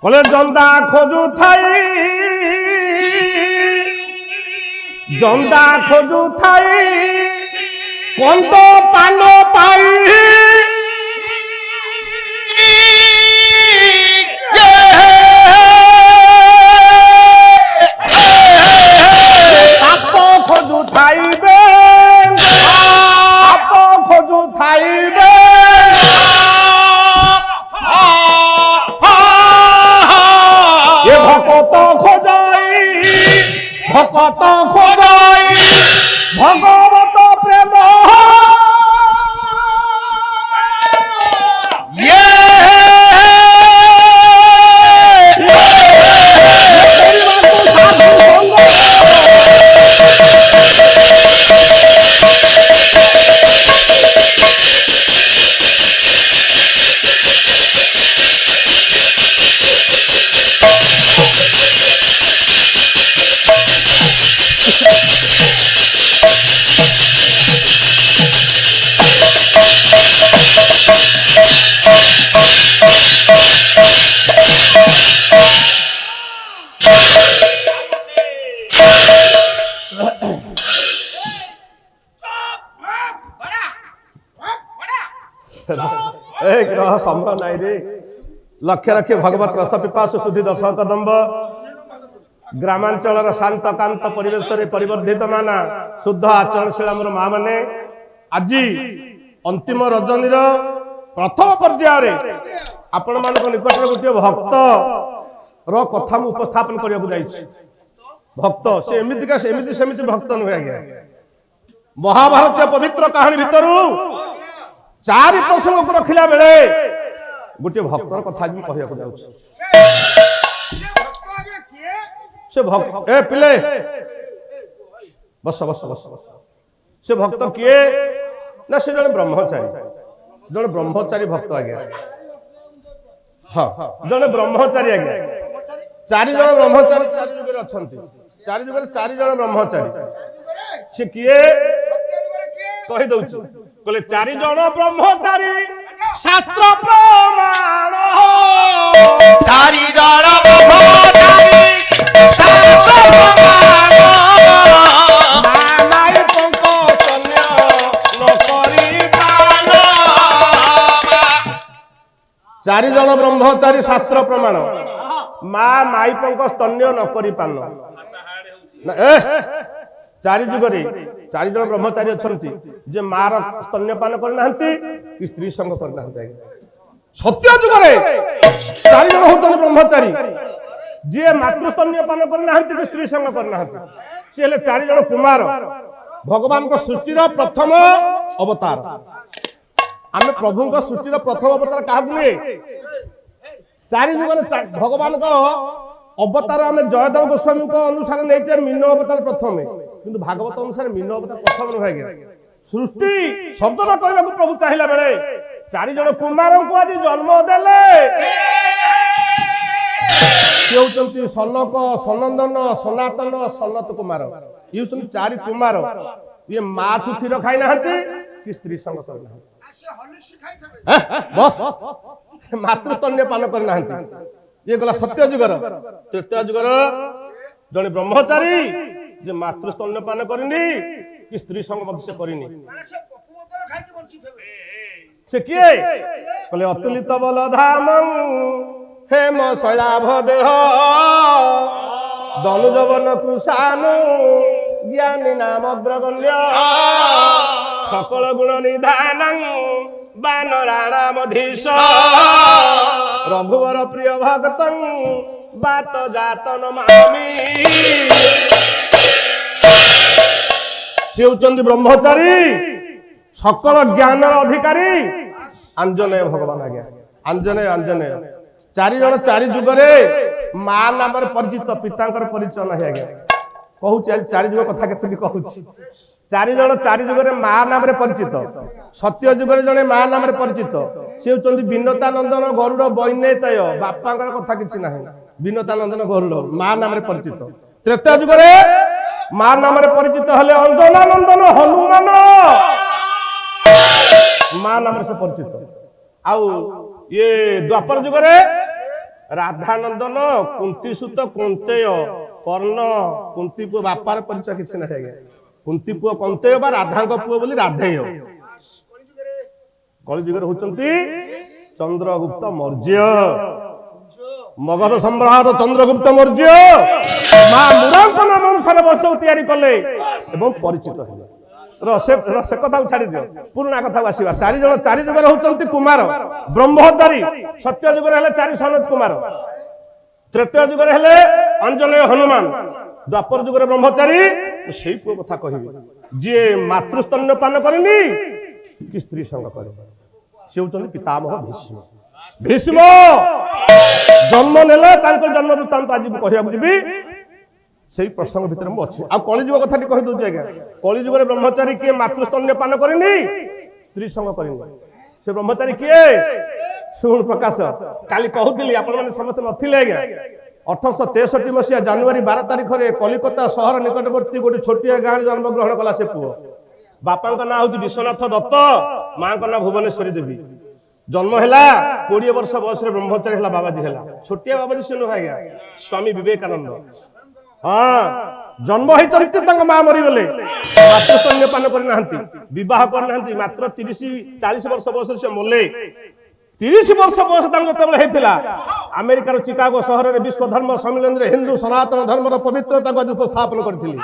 কলে জন্দা খোঁজু থাই কন্ত পান পাই খোঁজু থাইবে ভকত খোঁজাই ভগবত প্রেম সম্ভব নাই রে লক্ষ্য রক্ষে ভগবত রস পিপাসু সুধି দশ কদম্ব গ্রামাঞ্চলর শান্ত কান্ত পরিবেশରେ ପରିବର୍ଦ୍ଧିତ ମାନା ଶୁଦ୍ଧ ଆଚରଣଶୀଳ ଆମର ମା ମାନେ ଆଜି ଅନ୍ତିମ ରଜନୀର ପ୍ରଥମ ପର୍ଯ୍ୟାୟରେ ଆପଣମାନଙ୍କ ନିକଟରେ ଗୋଟିଏ ଭକ୍ତର କଥା ମୁଁ ଉପସ୍ଥାପନ କରିବାକୁ ଯାଇଛି। ଭକ୍ତ ସେ ଏମିତିକା ସେମିତି ଭକ୍ତ ନୁହେଁ ଆଜ୍ଞା। ମହାଭାରତୀୟ ପବିତ୍ର କାହାଣୀ ଭିତରୁ ଚାରି ପ୍ରସଙ୍ଗକୁ ରଖିଲା ବେଳେ ଗୋଟିଏ ଭକ୍ତର କଥା ଆଜି ମୁଁ କହିବାକୁ ଯାଉଛି। ସେ ଭକ୍ତ ଏ ପିଲେ ବସ ବସ ବସ ସେ ଭକ୍ତ କିଏ ନା ସେ ଜଣେ ବ୍ରହ୍ମଚାରୀ ଭକ୍ତ ଆଜ୍ଞା। ହଁ ଜଣେ ବ୍ରହ୍ମଚାରୀ ଆଜ୍ଞା। ଚାରି ଜଣ ବ୍ରହ୍ମଚାରୀ ଚାରି ଯୁଗରେ ଅଛନ୍ତି। ଚାରି ଯୁଗରେ ଚାରି ଜଣ ବ୍ରହ୍ମଚାରୀ। ସେ କିଏ କହିଦଉଛି କହିଲେ ଚାରି ଜଣ ବ୍ରହ୍ମଚାରୀ ଶାସ୍ତ୍ର ପ୍ରମାଣ ଚାରି ଜଣ ବ୍ରହ୍ମଚାରୀ ଶାସ୍ତ୍ର ପ୍ରମାଣ ମାନାଇ ପଙ୍କ ସନ୍ୟ ନକରି ପାନ। ଚାରି ଜଣ ବ୍ରହ୍ମଚାରୀ ଶାସ୍ତ୍ର ପ୍ରମାଣ ମା ମାଇପଙ୍କ ସ୍ତନ୍ୟ ନକରି ପାନ। ଚାରି ଯୁଗରେ ଚାରି ଜଣ ବ୍ରହ୍ମଚାରୀ ଅଛନ୍ତି ଯେ ମାର ସ୍ତନ୍ୟପାନ କରିନାହାନ୍ତି କି ସ୍ତ୍ରୀ ସଙ୍ଗ କରିନାହାନ୍ତି। ସତ୍ୟ ଯୁଗରେ ଚାରି ଜଣ ହଉଛନ୍ତି ବ୍ରହ୍ମଚାରୀ ଯିଏ ମାତୃ ସ୍ତନ୍ୟପାନ କରିନାହାନ୍ତି କି ସ୍ତ୍ରୀ ସଙ୍ଗ କରିନାହାନ୍ତି। ସେ ହେଲେ ଚାରି ଜଣ କୁମାର ଭଗବାନଙ୍କ ସୃଷ୍ଟିର ପ୍ରଥମ ଅବତାର। ଆମେ ପ୍ରଭୁଙ୍କ ସୃଷ୍ଟିର ପ୍ରଥମ ଅବତାର କାହାକୁ ନୁହେଁ? ଚାରି ଯୁଗରେ ଭଗବାନଙ୍କ ଅବତାର ଆମେ ଜୟଦେବ ଗୋସ୍ୱାମୀଙ୍କ ଅନୁସାରେ ନେଇଛେ ମୀନ ଅବତାର ପ୍ରଥମେ, କିନ୍ତୁ ଭାଗବତ ଅନୁସାରେ ମୀନ ଅବତାର ପ୍ରଥମ ନୁହେଁ ଆଜ୍ଞା। ସୃଷ୍ଟି ଶବ୍ଦଟା କହିବାକୁ ପ୍ରଭୁ ଚାହିଁଲା ବେଳେ ଚାରି ଜଣ କୁମାରଙ୍କୁ ଆଜି ଜନ୍ମ ଦେଲେ। ସେ ହଉଛନ୍ତି ସନକ, ସନନ୍ଦନ, ସନାତନ, ସନତ କୁମାର। ଇଏ ହଉଛନ୍ତି ଚାରି କୁମାର। ଇଏ ମାଠୁ କ୍ଷୀର ଖାଇନାହାନ୍ତି କି ସ୍ତ୍ରୀ ସଙ୍ଗ କରିନାହାନ୍ତି, ମାତୃସ୍ତନ୍ୟ ପାନ କରିନାହାନ୍ତି। ଇଏ ଗଲା ସତ୍ୟ ଯୁଗର। ତ୍ରେତୟା ଯୁଗର ଜଣେ ବ୍ରହ୍ମଚାରୀ ଯେ ମାତୃସ୍ତନ୍ୟ ପାନ କରିନି କି ସ୍ତ୍ରୀ ସଙ୍ଗ ମଧ୍ୟ ସେ କରିନି। ସେ କିଏ କହିଲେ ଅତୁଲିତ ବଲଧାମ ହେମ ଶୈଳାଭ ଦେହ ଦନୁ ଯବନ କୃଷାନୁ ଜ୍ଞାନୀ ନାମଗ୍ରଗଣ୍ୟ সকল গুণ নিধানং বানরাণামধীশ রঘুবর প্রিয় ভক্তং বাত জাতন মামি। সে হচ্ছেন ব্রহ্মচারী সকল জ্ঞানর অধিকারী আঞ্জনেয় ভগবান আজ্ঞা। আঞ্জনেয় চারি জন চারি যুগরে মা নামରେ ପରିଚିତ, ପିତାଙ୍କର ପରିଚୟ ନାହିଁ ଆଜ୍ଞା। କହୁଛି ଆଜି ଚାରି ଯୁଗ କଥା କେତେ କହୁଛି। ଚାରି ଜଣ ଚାରି ଯୁଗରେ ମା ନାମରେ ପରିଚିତ। ସତ୍ୟ ଯୁଗରେ ଜଣେ ମା ନାମରେ ପରିଚିତ। ସେ ହଉଛନ୍ତି ବିନତା ନନ୍ଦନ ଗରୁଡ ବୈନେତୟ। ବାପାଙ୍କର କଥା କିଛି ନାହିଁ, ବିନତା ନନ୍ଦନ ଗରୁଡ ମା ନାମରେ ପରିଚିତ। ତ୍ରେତୟା ଯୁଗରେ ମା ନାମରେ ପରିଚିତ ହେଲେ ଅଞ୍ଜନା ନନ୍ଦନ ହନୁମାନ, ମା ନାମରେ ସେ ପରିଚିତ। ଆଉ ଇଏ ଦ୍ୱାପର ଯୁଗରେ ରାଧାନନ୍ଦନ କୁନ୍ତୀ ସୁତ କୌନ୍ତେୟ କର୍ଣ୍ଣ କୁନ୍ତୀ ପୁଅ ବାପାର ପରିଚୟ କିଛି ନାହିଁ ଆଜ୍ଞା। କୁନ୍ତୀ ପୁଅ କୌନ୍ତେୟ ବା ରାଧାଙ୍କ ପୁଅ ବୋଲି ରାଧେୟ। କଳିଯୁଗରେ ହଉଛନ୍ତି ଚନ୍ଦ୍ରଗୁପ୍ତ ମୌର୍ଯ୍ୟ, ମଗଧ ସମ୍ରାଟ ଚନ୍ଦ୍ରଗୁପ୍ତ ମୌର୍ଯ୍ୟ ମା ମୁରାଙ୍କ ନାମ ଅନୁସାରେ ବୈଷ୍ଣବ ତିଆରି କଲେ ଏବଂ ପରିଚିତ ହେଲେ। ସେ କଥାକୁ ଛାଡି ଦିଅ, ପୁରୁଣା କଥାକୁ ଆସିବା। ଚାରି ଯୁଗରେ ହଉଛନ୍ତି କୁମାର ବ୍ରହ୍ମଚାରୀ। ସତ୍ୟ ଯୁଗରେ ହେଲେ 4 ସନତ କୁମାର, ତ୍ରେତୟା ଯୁଗରେ ହେଲେ ଅଞ୍ଜନେୟ ହନୁମାନ, ଦ୍ୱାପର ଯୁଗରେ ବ୍ରହ୍ମଚାରୀ। ସେଇ ପୁଅ କଥା କହିବି ଯିଏ ମାତୃସ୍ତନ୍ୟ ପାନ କରିନି କି ସ୍ତ୍ରୀ ସଙ୍ଗ କରିନି, ସେ ହଉଛନ୍ତି ପିତାମହ ଭୀଷ୍ମ। ଭୀଷ୍ମ ଜନ୍ମ ନେଲେ ତାଙ୍କର ଜନ୍ମ ବୃତ୍ତାନ୍ତ ଆଜି ମୁଁ କହିବାକୁ ଯିବି, ସେଇ ପ୍ରସଙ୍ଗ ଭିତରେ ମୁଁ ଅଛି। ଆଉ କଳିଯୁଗ କଥାଟି କହିଦଉଛି ଆଜ୍ଞା। କଳିଯୁଗରେ ବ୍ରହ୍ମଚାରୀ କିଏ ମାତୃସ୍ତନ୍ୟ ପାନ କରିନି, ସ୍ତ୍ରୀ ସଙ୍ଗ କରିନି, ସେ ବ୍ରହ୍ମଚାରୀ କିଏ? ଶୁଣ ପ୍ରକାଶ, କାଲି କହୁଥିଲି ଆପଣମାନେ ସମସ୍ତେ ନଥିଲେ ଆଜ୍ଞା। 1863 ମସିହା ଜାନୁଆରୀ 12 ତାରିଖରେ କଲିକତା ସହର ନିକଟବର୍ତ୍ତୀ ଗୋଟେ ଛୋଟିଆ ଗାଁରେ ଜନ୍ମଗ୍ରହଣ କଲା ସେ ପୁଅ। ବାପାଙ୍କ ନାଁ ହଉଛି ବିଶ୍ୱନାଥ ଦତ୍ତ, ମାଙ୍କ ନାଁ ଭୁବନେଶ୍ୱରୀ ଦେବୀ। ଜନ୍ମ ହେଲା 20 ବର୍ଷ ବୟସରେ ବ୍ରହ୍ମଚାରୀ ହେଲା, ବାବାଜୀ ହେଲା। ଛୋଟିଆ ବାବାଜୀ ସେ ନୁହେଁ ଆଜ୍ଞା, ସ୍ୱାମୀ ବିବେକାନନ୍ଦ। ହଁ, ଜନ୍ମ ହେଇଛନ୍ତି ତାଙ୍କ ମା ମରିଗଲେ, ମାତୃସ୍ତନ୍ୟ ପାନ କରିନାହାନ୍ତି, ବିବାହ କରିନାହାନ୍ତି। ମାତ୍ର 30-40 ବର୍ଷ ବୟସରେ ସେ ମଲେ। 30 ବର୍ଷ ବୟସ ତାଙ୍କୁ ଯେତେବେଳେ ହେଇଥିଲା, ଆମେରିକାର ଚିକାଗୋ ସହରରେ ବିଶ୍ୱ ଧର୍ମ ସମ୍ମିଳନୀରେ ହିନ୍ଦୁ ସନାତନ ଧର୍ମର ପବିତ୍ରତାକୁ ଆଜି ଉପସ୍ଥାପନ କରିଥିଲେ।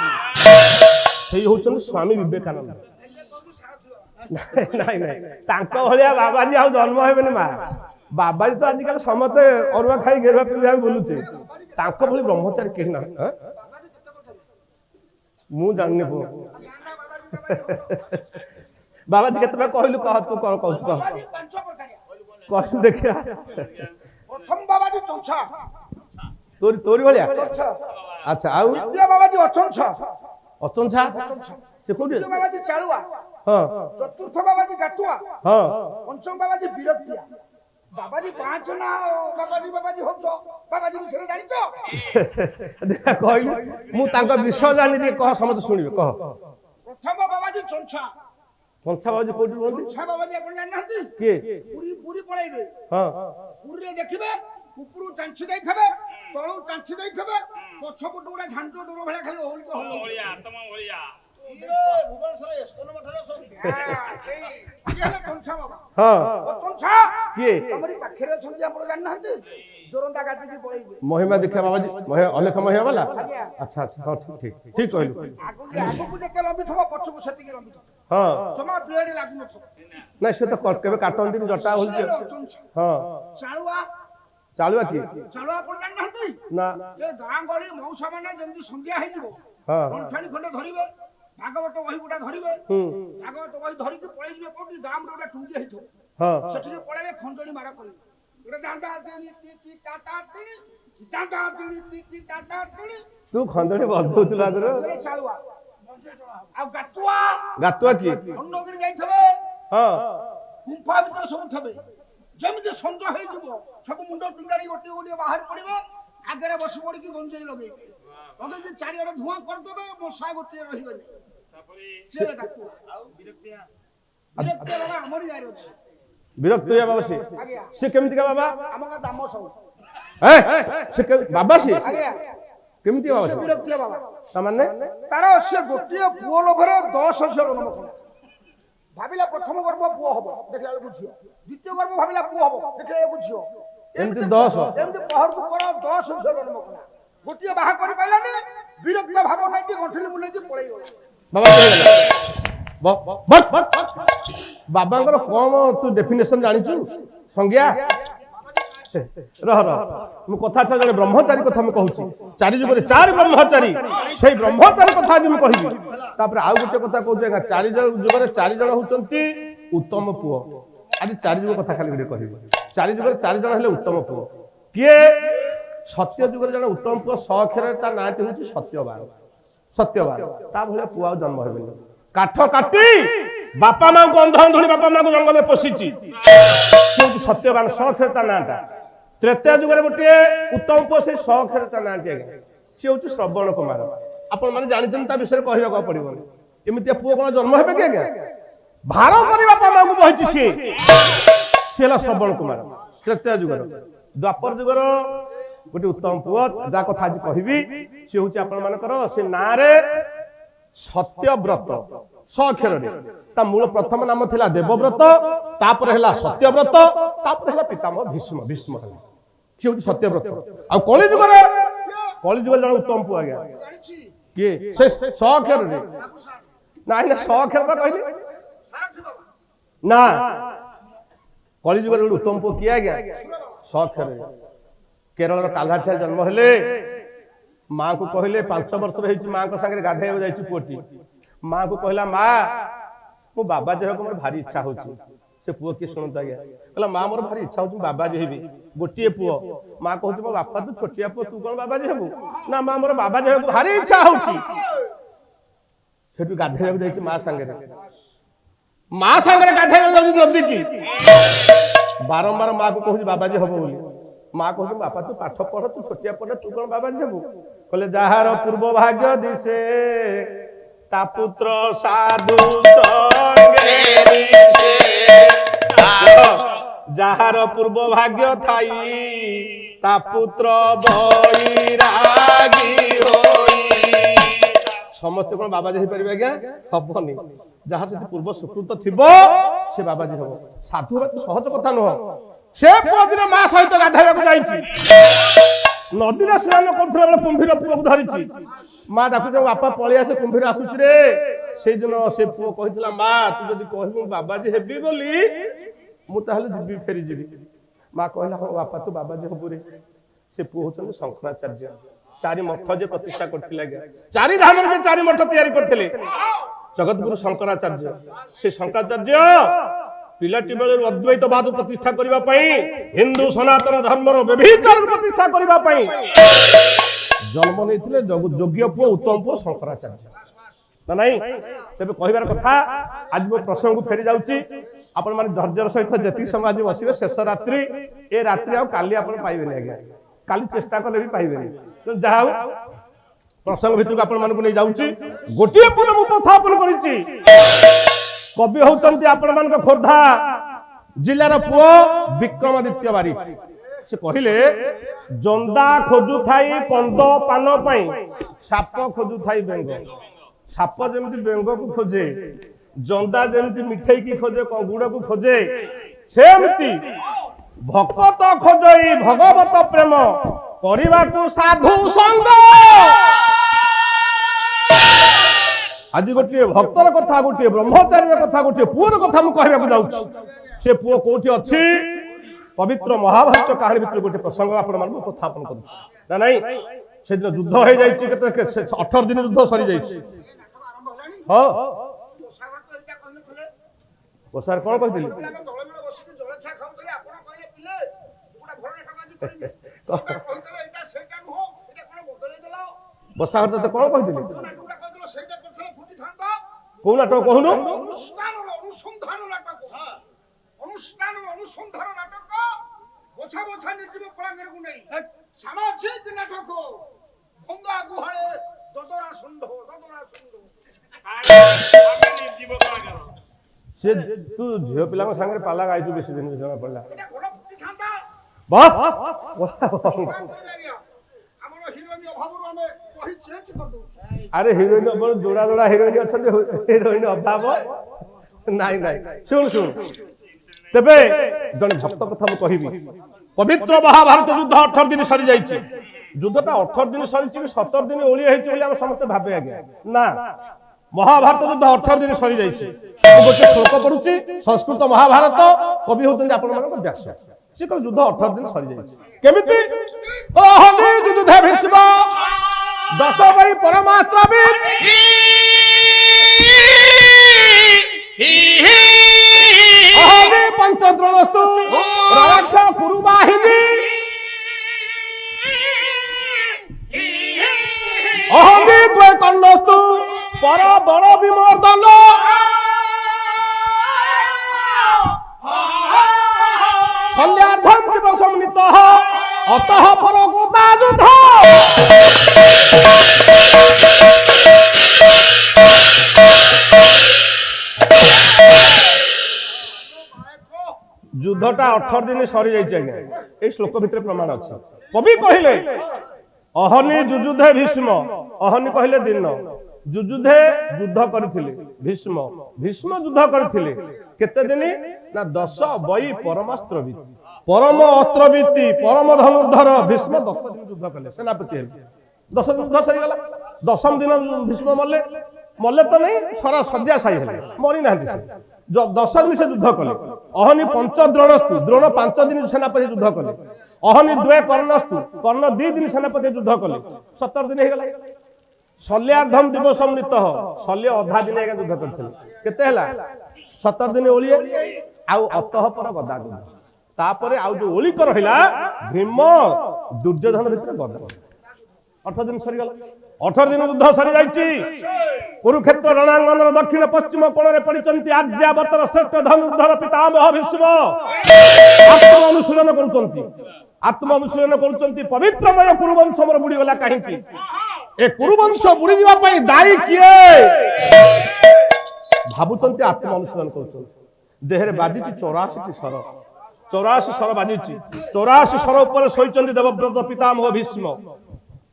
ସେଇ ହଉଛନ୍ତି ସ୍ୱାମୀ ବିବେକାନନ୍ଦ। ନାଇଁ ନାଇଁ, ତାଙ୍କ ଭଳିଆ ବାବାଜୀ ଆଉ ଜନ୍ମ ହେବେନି ମା। ବାବାଜୀ ତ ଆଜିକାଲି ସମସ୍ତେ ଅରୁଆ ଖାଇ ଗେରୁଆ ପିନ୍ଧି ଆମେ ବୁଲୁଛେ, ତାଙ୍କ ଭଳି ବ୍ରହ୍ମଚାରୀ କେହି ନାହାନ୍ତି। ମୁଁ ଜାଣିନି ପୁଅ। ବାବାଜୀ କେତେଟା କହିଲୁ, କହ ତୁ କଣ କହୁଛୁ କହ, କହିଲୁ ଦେଖିଆ। ପ୍ରଥମ ବାବାଜୀ ଚଞ୍ଚା, ତୋରି ଭଳିଆ। ଆଚ୍ଛା, ଆଉ ଦ୍ୱିତୀୟ ବାବାଜୀ ଅଚଞ୍ଚା, ଅଚଞ୍ଚା ସେ କୋଉଠି? ତୃତୀୟ ବାବାଜୀ ଚାଳୁଆ, ହଁ, ଚତୁର୍ଥ ବାବାଜୀ ଗାଟୁଆ, ହଁ, ପଞ୍ଚମ ବାବାଜୀ ବିରକ୍ତିଆ। ବାବାଜୀ 5 ନା ବାବାଜୀ ହଉଛ, ବାବାଜୀ ବିଷୟରେ ଜାଣିଛ? ଦେଖିଆ କହିଲୁ, ମୁଁ ତାଙ୍କ ବିଷୟ ଜାଣିନି, କହ ସମସ୍ତେ ଶୁଣିବେ, କହ। ପ୍ରଥମ ବାବାଜୀ ଚଞ୍ଚା। କଂସା ବାବାଜୀ କୋଉଠି ରୁହନ୍ତି? ଚଞ୍ଚା ବାବାଜୀ ଆପଣ ଜାଣିନାହାନ୍ତି? କିଏ? ପୁରୀ ପଳେଇବେ, ହଁ, ପୁରୀରେ ଦେଖିବେ ଉପରୁ ଚାଞ୍ଚି ଦେଇଥିବେ, ତଳୁ ଚାଞ୍ଚି ଦେଇଥିବେ, ପଛପଟୁ ଗୋଟେ ଝାଞ୍ଜ ଡୋର ଭଳିଆ ଖାଲି ପାଖରେ ଅଛନ୍ତି ଆପଣ ଜାଣିନାହାନ୍ତି? ଜୋରନ୍ଦା ଗାଦିକି ପଳେଇବେ। ମହିମା ଦୀକ୍ଷା ବାବାଜୀ ଅଲେଖ ମହିମା ବାଲା। ଆଚ୍ଛା ଆଚ୍ଛା, ହଁ ଠିକ କହିଲୁ। ଆଗକୁ ଯେତେ ଲମ୍ବିଥିବ ପଛକୁ ସେତିକି ଲମ୍ବିଥିବ, ହଁ, ଜମା ବ୍ଲେଡ ଲାଗୁନଥିବ। ନାଇଁ ସେ ତ କେବେ କାଟନ୍ତିନି, ଜଟା ହଉଛି। ହଁ, ଚାଳୁଆ। ଚାଳୁଆ କିଏ? ଚାଳୁଆ ଆପଣ ଜାଣିନାହାନ୍ତି? ନା, ଏ ଗାଁ ଗହଳି ମଉସା ମାନେ ଯେମିତି ସନ୍ଧ୍ୟା ହେଇଯିବ, ହଁ, କଣ୍ଠାଣି ଖଣ୍ଡେ ଧରିବେ, ଭାଗବତ ବହି ଗୋଟା ଧରିବେ, ଭାଗବତ ବହି ଧରିକି ପଳେଇଯିବେ କୋଉଠି, ଗାଁ ଗୋଟେ ଟୁଙ୍ଗି ହେଇଥିବ, ହଁ, ସେଠିକି ପଳେଇବେ, ଖଞ୍ଜଣି ମାଡ଼ କରିବେ। ତୁ ଖଣ୍ଡଣି ବଜଉଥିଲୁ ଆଗରୁ। ଚାଳୁଆ। ଆଉ ଗାତୁଆ। ଗାତୁଆ କିଏ? ଖଣ୍ଡଗିରି ଯାଇଥିବେ, ହଁ, ଗୁମ୍ଫା ଭିତରେ ସବୁ ଥିବେ, ଯେମିତି ସଞ୍ଜ ହେଇଯିବ ସବୁ ମୁଣ୍ଡ ଟୁଙ୍ଗାରି ଗୋଟିଏ ଗୋଟିଏ ବାହାରି ପଡିବେ, ଆଗରେ ବସି ପଡିକି ଗଞ୍ଜେଇ ଲଗେଇବେ, ଲଗେଇକି ଚାରିଆଡେ ଧୂଆଁ କରିଦେବେ, ମଶା ଗୋଟିଏ ରହିବେନି। ବିରକ୍ତିଆ ବାବା ଆମରି ଗାଁରେ ଅଛି। ବିରକ୍ତିଆ ବାବା ସେ କେମିତିକା ବାବା? ଆମ ଗାଁ ଦାମ ସବୁ। ସେ ବାବା ସେ କେମିତି ବାବା? ବିରକ୍ତିଆ ବାବା ତାମାନେ ତାର ସେ ଗୋଟିଏ ପୁଅ ଲୋଭରେ 10 ଝିଅ ଜନ୍ମ କଲା। ଭାବିଲା ପ୍ରଥମ ଗର୍ଭ ପୁଅ ହବ, ଦେଖିଲା ବେଳକୁ ଝିଅ। ଦ୍ୱିତୀୟ ଗର୍ଭ ଭାବିଲା ପୁଅ ହବ, ଦେଖିଲା ବେଳକୁ ଝିଅ। ଏମିତି 10 ଏମିତି ପହରକୁ ପର 10 ଝିଅ ଜନ୍ମ କଲା। ଗୋଟିଏ ବାହା କରି ପାଇଲାନି, ବିରକ୍ତ ଭାବ ନେଇକି ଗଣ୍ଠିଲି ମୁଣ୍ଡେଇକି ପଳେଇଗଲା। ବାବାଙ୍କର କଣ ତୁ ଡେଫିନେସନ ଜାଣିଛୁ? ସଂଜ୍ଞା ରହ ମୁଁ କଥା ଜଣେ ବ୍ରହ୍ମଚାରୀ କଥା ମୁଁ କହୁଛି। 4 ଯୁଗରେ 4 ବ୍ରହ୍ମଚାରୀ, ସେଇ ବ୍ରହ୍ମଚାରୀ କଥା ଆଜି ମୁଁ କହିବି। ତାପରେ ଆଉ ଗୋଟେ କଥା କହୁଛି ଆଜ୍ଞା, 4 ଯୁଗରେ 4 ଜଣ ହଉଛନ୍ତି ଉତ୍ତମ ପୁଅ। ଆଜି 4 ଯୁଗ କଥା ଖାଲି ଗୋଟେ କହିବି। 4 ଯୁଗରେ 4 ଜଣ ହେଲେ ଉତ୍ତମ ପୁଅ। କିଏ? ସତ୍ୟ ଯୁଗରେ ଜଣେ ଉତ୍ତମ ପୁଅ, ସଅକ୍ଷରରେ ତା ନାଁଟି ହଉଛି ସତ୍ୟବାନ। ସତ୍ୟବାନ ତା ଭଳିଆ ପୁଅ ଆଉ ଜନ୍ମ ହେବେନି। କାଠ କାଟି ବାପା ମାଙ୍କୁ ଅନ୍ଧାନ୍ଧୁଣି ବାପା ମାଙ୍କୁ ଜଙ୍ଗଲରେ ପୋଷିଛି, ସେ ହଉଛି ସତ୍ୟବାନ, ସଅକ୍ଷରେ ତା ନାଁଟା। ତ୍ରେତୟା ଯୁଗରେ ଗୋଟିଏ ଉତ୍ତମ ପୁଅ, ସେଇ ସଅକ୍ଷରେ ତା ନାଁଟି ଆଜ୍ଞା, ସେ ହଉଛି ଶ୍ରବଣ କୁମାର। ଆପଣ ମାନେ ଜାଣିଛନ୍ତି, ତା ବିଷୟରେ କହିବାକୁ ପଡିବନି। ଏମିତିଆ ପୁଅ କଣ ଜନ୍ମ ହେବେ କି ଆଜ୍ଞା? ଭାର କରି ବାପା ମାଙ୍କୁ ବହିଛି ସିଏ ହେଲା ଶ୍ରବଣ କୁମାର ତ୍ରେତୟା ଯୁଗର। द्वापर जुगर गोटे उत्तम पुओ जा कथा आज कहबी से हूँ आपण मानकर से ना रे सत्यव्रत स अक्षर ता मूल प्रथम नाम थिला देवव्रत तापर हैला सत्यव्रत तापर हैला पितामह भीष्म भीष्म हैला से हूँ सत्यव्रत आ कली जुगर जन उत्तम पुओ आज्ञा ଜାଣିଛି किए से स अक्षर ବାବୁ ସାର୍ ना ना स अक्षर का कहली ସାରଥି ବାବା ना कली जुगर उत्तम पुओ किए आज्ञा ସୁର ବାବା स अक्षर केरल काल्हाठिया जन्म हेले माँ को कहले 5 वर्ष माँ को सागर गाधे जाइए पुओटी माँ को कहला माँ मो बाबा जी मोर भारी इच्छा हो से पुओ किए शुणु आज्ञा कहला माँ मोर भारी इच्छा हो बाबा जी हेबी गोटे पुओ माँ कहूँ मो बापा तू छोटिया पुओ तू कौन बाबा जी हेबू ना माँ मोर बाबा जी भारी इच्छा हो गाधे जाइए माँ सांगे गाधे नदी की बारंबार माँ को कहूँ बाबा जी हम बोली माँ कहूँ बापा तू पाठ पढ़ तू छोटिया पढ़ तू कौन बाबा जी हेबू कहले जार पूर्व भाग्य दिशे ता पुत्र साधु संगे जार पूर्व भाग्य थाई ता पुत्र बैरागी होई समस्त कौन बाबा जी हो पारे आज्ञा हबनी जहाँ से पूर्व सुकृत थिबो से बाबा जी हम साधु सहज कथा नुह से पुओ दिन माँ सहित गाधेवाक जाइछि नदी स्नान करुला बेले कुंभीर पुओ को धरिछि माँ डाकुचे बापा पळि आसे कुंभीर आसुछि रे से दिन से पुओ कहितला माँ तू जदि कहबू बाबाजी हेबी बोली मु ताहले जिबी फेरी जिबी माँ कहला हो बापा तू बाबाजी हेबू रे से पुओ होचन शंकराचार्य चारि मठ जे प्रतिष्ठा करथिला गया चारि धाम जे चारि मठ तैयारी करथिले जगतगुरु शंकराचार्य से शंकराचार्य पिलाटी बेलू अद्वैतवाद प्रतिष्ठा करबा पई हिंदू सनातन धर्मर व्यभिचार प्रतिष्ठा करबा पई जन्म नैथिले योग्य पुओ उत्तम पुओ शंकराचार्य ना नहीं तेबे कहिबार कथा आज मो प्रसंग को फेरी जाउची आपण माने धैर्यर सहित जति समाज बसिबे शेष रात्रि ए रात्रि आ काली आपण पाइबे आज्ञा काली चेष्टा करले भी पाइबे तो जाऊ प्रसंग भितर आपण माने को नै जाउची गोटिए पुन मु उपस्थापन करिची कवि होती आपण मान खोर्धा जिलार पुओ विक्रमादित्य बारिक से कहले जंदा खोजु थाई कंद पान पाई साप खोजु थाई बेंग साप जेमती बेंग को खोजे जंदा जेमती मिठाई की खोजे गुड़ को खोजे सेमती भक्त खोजई भगवत प्रेम करने को साधु संग आज गोटे भक्तर कथा गोटे ब्रह्मचारी कथा गोटे पुओर कथा मुझे कहवाक जाऊँ से पुओ कौटी अच्छी पवित्र महाभारत कहानी भितर गोटे प्रसंग आपण उपस्थापन कर नहीं से दिन युद्ध हो जाए 18 दिन युद्ध सरी जाइए हाँ गोसार कौन कही बसा तो कौन कही कौ नाटक कहून अनुष्ठान नाटक बोछा बोछा निर्जीव कलाकार को नहीं सामाजिक नाटक भंगा गुहाळे ददरा सुंढ निर्जीव कलाकार से तू झियो पिला संगे पाला गाइछु बेसी दिन जमा पड़ला एटा घोड़ा फुटी थांता बस हमरो हिरोइन अभाव हमें कहि चेंज कर दो अरे हिरोइन अपन जोड़ा जोड़ा हिरोइन अछन हिरोइन अभाव नाइ नाइ सुन सुन तबे जन भक्त कथा मु कहिबी पवित्र महाभारत युद्ध 18 दिन सरी जाइछि युद्धटा 18 दिन सरी 17 दिन ओळी हेछि बोली हम समस्त भाबे आगे ना महाभारत युद्ध 18 दिन सरी जाइछि गोटे श्लोक पढुछि संस्कृत महाभारत कवि होतन आपण मन व्यास से को युद्ध 18 दिन सरी जाइछि केमिति कहली युद्ध भीष्म 10 भाई परमात्मा अहमे पंचद्रवस्तु राक्षा कुरुवाहिनी अहमे द्वैकर्णस्तु पर बड़ विमर्दन सल्यार्धम दिवसम नितः अतः परगोता युद्ध युद्ध ଯୁଦ୍ଧଟା 18 ଦିନ ସରି ଯାଇଛି ଆଜ୍ଞା। এই ଶ୍ଲୋକ ଭିତରେ ପ୍ରମାଣ ଅଛି। କବି କହିଲେ ଅହନି ଯୁଯୁଧେ ଭୀଷ୍ମ, ଅହନି କହିଲେ ଦିନ, ଯୁଯୁଧେ ଯୁଦ୍ଧ କରିଥିଲେ ଭୀଷ୍ମ, ଭୀଷ୍ମ ଯୁଦ୍ଧ କରିଥିଲେ କେତେ ଦିନ ନା 10 ବଇ ପରମାସ୍ତ୍ରବିତ, ପରମ ଅସ୍ତ୍ରବିତି ପରମ ଧನುର୍ଧର ଭୀଷ୍ମ 10 ଦିନ ଯୁଦ୍ଧ କଲେ, ସେନାପତି ହେଲେ। 10 ଦିନ ଯୁଦ୍ଧ ସରିଗଲା। 10ମ ଦିନ ଭୀଷ୍ମ ମଲେ, ମଲେ ତ ନାହିଁ ସରା ଶଯ୍ୟା ସାଇ ହେଲେ, ମରି ନାହାନ୍ତି। 10 ଦିନ ସେ ଯୁଦ୍ଧ କଲେ। ଅହନି ପଞ୍ଚ ଦ୍ରୋଣସ୍ତୁ, ଦ୍ରୋଣ 5 ଦିନ ସେନାପତି ଯୁଦ୍ଧ କଲେ। ଅହନି ଦ୍ୱେ କର୍ଣ୍ଣସ୍ତୁ, କର୍ଣ୍ଣ 2 ଦିନ ସେନାପତି ଯୁଦ୍ଧ କଲେ। 17 ଦିନ ହେଇଗଲା। ଶଲ୍ୟାର୍ଦ୍ଧମ ଦିବସମ ନିତଃ, ଶଲ୍ୟ ଅଧା ଦିନ ଆଜ୍ଞା ଯୁଦ୍ଧ କରିଥିଲେ। କେତେ ହେଲା? 17 ଦିନ ଓଳିଏ ଆଉ ଅତଃ ପର ଗଦା ଯୁଦ୍ଧ। ତାପରେ ଆଉ ଯୋଉ ଓଳିକ ରହିଲା ଭୀମ ଦୁର୍ଯ୍ୟୋଧନ ଭିତରେ ଗଦା, 18 ଦିନ ସରିଗଲା। 18 ଦିନ ଯୁଦ୍ଧ ସରି ଯାଇଛି। କୁରୁକ୍ଷେତ୍ର ରଣାଙ୍ଗନର ଦକ୍ଷିଣ ପଶ୍ଚିମ କୋଣରେ ପଡ଼ିଛନ୍ତି ଆର୍ଯ୍ୟାବତର ଶ୍ରେଷ୍ଠ ଧନୁର୍ଦ୍ଧର ପିତାମହ ଭୀଷ୍ମ। ଆତ୍ମ ଅନୁଶୀଳନ କରୁଛନ୍ତି, ଆତ୍ମ ଅନୁଶୀଳନ କରୁଛନ୍ତି। ପବିତ୍ରମୟ କୁରୁବଂଶ ମୋର ବୁଡ଼ିଗଲା କାହିଁକି? ଏ କୁରୁବଂଶ ବୁଡ଼ି ଯିବା ପାଇଁ ଦାୟୀ କିଏ? ଭାବୁଛନ୍ତି, ଆତ୍ମ ଅନୁଶୀଳନ କରୁଛନ୍ତି। ଦେହରେ ବାଜିଛି 84ଟି ସର, 84 ସର ବାଜିଛି। 84 ସର ଉପରେ ଶୋଇଛନ୍ତି ଦେବବ୍ରତ ପିତାମହ ଭୀଷ୍ମ।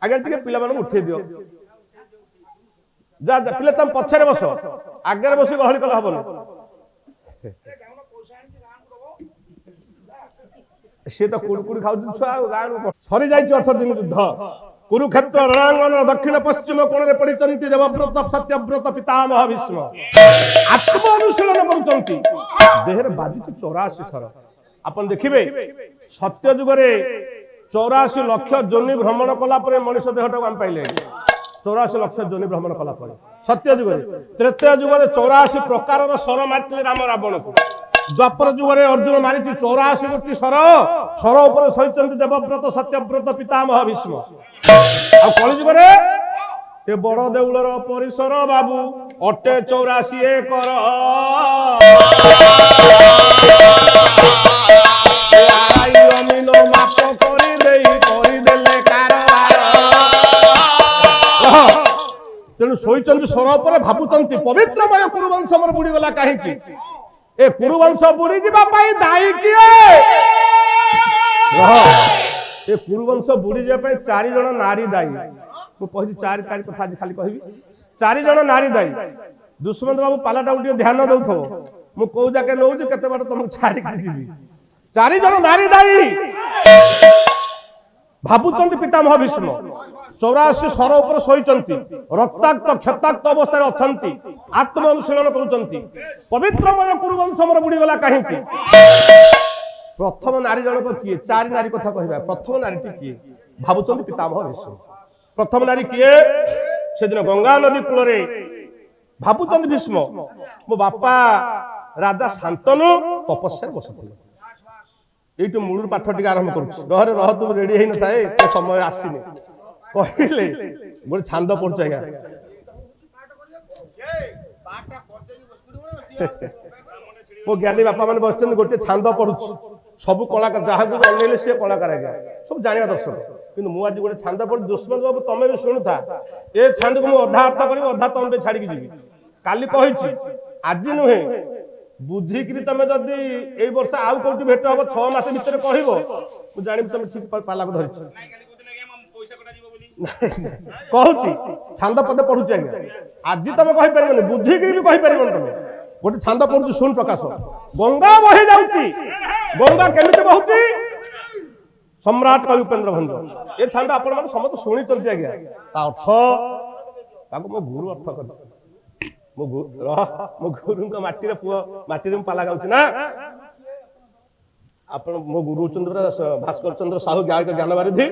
ଆଜ୍ଞା ଟିକେ ପିଲାମାନଙ୍କୁ ଉଠେଇ ଦିଅ, ଯା ଯା ପିଲା ତମ ପଛରେ ବସ, ଆଗରେ ବସି ଗହଳି କଲେ ହବନି। ସିଏ ତ କୁড়କୁড়ି ଖାଉଛନ୍ତି ଛୁଆ ଆଉ ଗାଁ ସରି ଯାଇଛି 18 ଦିନ ଯୁଦ୍ଧ। କୁରୁକ୍ଷେତ୍ର ରଣାଙ୍ଗନର ଦକ୍ଷିଣ ପଶ୍ଚିମ କୋଣରେ ପଡ଼ିଛନ୍ତି ଦେବବ୍ରତ ସତ୍ୟବ୍ରତ ପିତାମହ ଭୀଷ୍ମ। ଆତ୍ମ ଅନୁଶୀଳନ କରୁଛନ୍ତି। ଦେହରେ ବାଜିଛି 84 ସର। ଆପଣ ଦେଖିବେ ସତ୍ୟ ଯୁଗରେ 84 ଲକ୍ଷ ଯୋନି ଭ୍ରମଣ କଲା ପରେ ମଣିଷ ଦେହଟାକୁ ଆମେ ପାଇଲେ। 84 ଲକ୍ଷ ଯୋନି ଭ୍ରମଣ କଲା ପରେ ସତ୍ୟ ଯୁଗରେ। ତ୍ରେତୟା ଯୁଗରେ 84 ପ୍ରକାରର ସର ମାରିଥିଲେ ରାମ ରାବଣକୁ। ଦ୍ୱାପର ଯୁଗରେ ଅର୍ଜୁନ ମାରିଛି 84 ଗୋଟି ସର। ସର ଉପରେ ଶୋଇଛନ୍ତି ଦେବବ୍ରତ ସତ୍ୟବ୍ରତ ପିତାମହ ଭୀଷ୍ମ। ଆଉ କଳି ଯୁଗରେ ଏ ବଡ ଦେଉଳର ପରିସର ବାବୁ ଅଟେ 84 ଏକର। ତେଣୁ ଶୋଇଛନ୍ତି ସର ଉପରେ, ଭାବୁଛନ୍ତି ପବିତ୍ରମୟ କୁରୁବଂଶ ମୋର ବୁଡ଼ିଗଲା କାହିଁକି? ଏ କୁରୁବଂଶ ବୁଡ଼ି ଯିବା ପାଇଁ ଦାୟୀ କିଏ? ଏ କୁରୁବଂଶ ବୁଡ଼ି ଯିବା ପାଇଁ 4 ଜଣ ନାରୀ ଦାୟୀ। ମୁଁ କହିଛି 4 କଥା ଆଜି ଖାଲି କହିବି। 4 ଜଣ ନାରୀ ଦାୟୀ। ଦୁଷ୍ମନ୍ତ ବାବୁ ପାଲାଟାକୁ ଟିକେ ଧ୍ୟାନ ଦଉଥିବ। ମୁଁ କୋଉ ଯାକେ ନଉଛି, କେତେ ବାଟ ତମକୁ ଛାଡ଼ିକି ଯିବି। 4 ଜଣ ନାରୀ ଦାୟୀ। ଭାବୁଛନ୍ତି ପିତାମହ ଭୀଷ୍ମ 84 ସର ଉପରେ ଶୋଇଛନ୍ତି, ରକ୍ତାକ୍ତ କ୍ଷତାକ୍ତ ଅବସ୍ଥାରେ ଅଛନ୍ତି, ଆତ୍ମ ଅନୁଶୀଳନ କରୁଛନ୍ତି। ପବିତ୍ରମୟ କୁରୁବଂଶ ମୋର ବୁଡ଼ିଗଲା କାହିଁକି? ପ୍ରଥମ ନାରୀ ଜଣକ କିଏ? 4 ନାରୀ କଥା କହିବା। ପ୍ରଥମ ନାରୀଟି କିଏ? ଭାବୁଛନ୍ତି ପିତାମହ ଭୀଷ୍ମ। ପ୍ରଥମ ନାରୀ କିଏ? ସେଦିନ ଗଙ୍ଗା ନଦୀ କୂଳରେ ଭାବୁଛନ୍ତି ଭୀଷ୍ମ, ମୋ ବାପା ରାଜା ଶାନ୍ତନୁ ତପସ୍ୟାରେ ବସିଥିଲେ। এইটু মূলর পাঠ টিকে আরম্ভ করছি। রহরে রহ তুমি রেডি হই নথায়ে, তো সময় আসিনি কহিলে গোটে ছান্দ পড়ছে আজ্ঞা। ମୋ ଜ୍ଞାନୀ ବାପା ମାନେ ବସିଛନ୍ତି, ଗୋଟେ ଛାନ୍ଦ ପଡୁଛି। ସବୁ କଳାକାର ଯାହାକୁ ଅନେଇଲେ ସିଏ କଳାକାର ଆଜ୍ଞା, ସବୁ ଜାଣିବା ଦର୍ଶକ। କିନ୍ତୁ ମୁଁ ଆଜି ଗୋଟେ ଛାନ୍ଦ ପଡୁଛି। ଦୁଷ୍ମନ୍ତ ବାବୁ ତମେ ବି ଶୁଣୁଥା, ଏ ଛାନ୍ଦକୁ ମୁଁ ଅଧା ଅର୍ଥ କରିବି, ଅଧା ତମ ପାଇଁ ଛାଡ଼ିକି ଯିବି। କାଲି କହିଛି, ଆଜି ନୁହେଁ, ବୁଝିକିରି ତମେ ଯଦି ଏଇ ବର୍ଷ ଆଉ କୋଉଠି ଭେଟ ହବ 6 ମାସ ଭିତରେ କହିବ, ମୁଁ ଜାଣିବି ତମେ ଠିକ ପାଲାକୁ ଧରିଛ। କହୁଛି ଛାନ୍ଦ ପଦେ ପଢୁଛି ଆଜ୍ଞା, ଆଜି ତମେ କହିପାରିବନି, ବୁଝିକିରି ବି କହିପାରିବନି ତମେ। ଗୋଟେ ଛାନ୍ଦ ପଡୁଛି, ଶୁଣ ପ୍ରକାଶ। ଗଙ୍ଗା ବହି ଯାଉଛି। ଗଙ୍ଗା କେମିତି ବହୁଛି? ସମ୍ରାଟ କବି ଉପେନ୍ଦ୍ର ଭଞ୍ଜ। ଏ ଛାନ୍ଦ ଆପଣ ମାନେ ସମସ୍ତେ ଶୁଣିଛନ୍ତି ଆଜ୍ଞା। ତା ଅର୍ଥ ତାକୁ ମୋ ଗୁରୁ ଅର୍ଥ କରିଛି। ମୋ ଗୁରୁଙ୍କ ମାଟିରେ ପୁଅ, ମାଟିରେ ମୁଁ ପାଲା ଗାଉଛି ନା। ଆପଣ ମୋ ଗୁରୁ ହଉଛନ୍ତି ଭାସ୍କର ଚନ୍ଦ୍ର ସାହୁ, ଗାୟକ ଜ୍ଞାନ ବାରିଧି।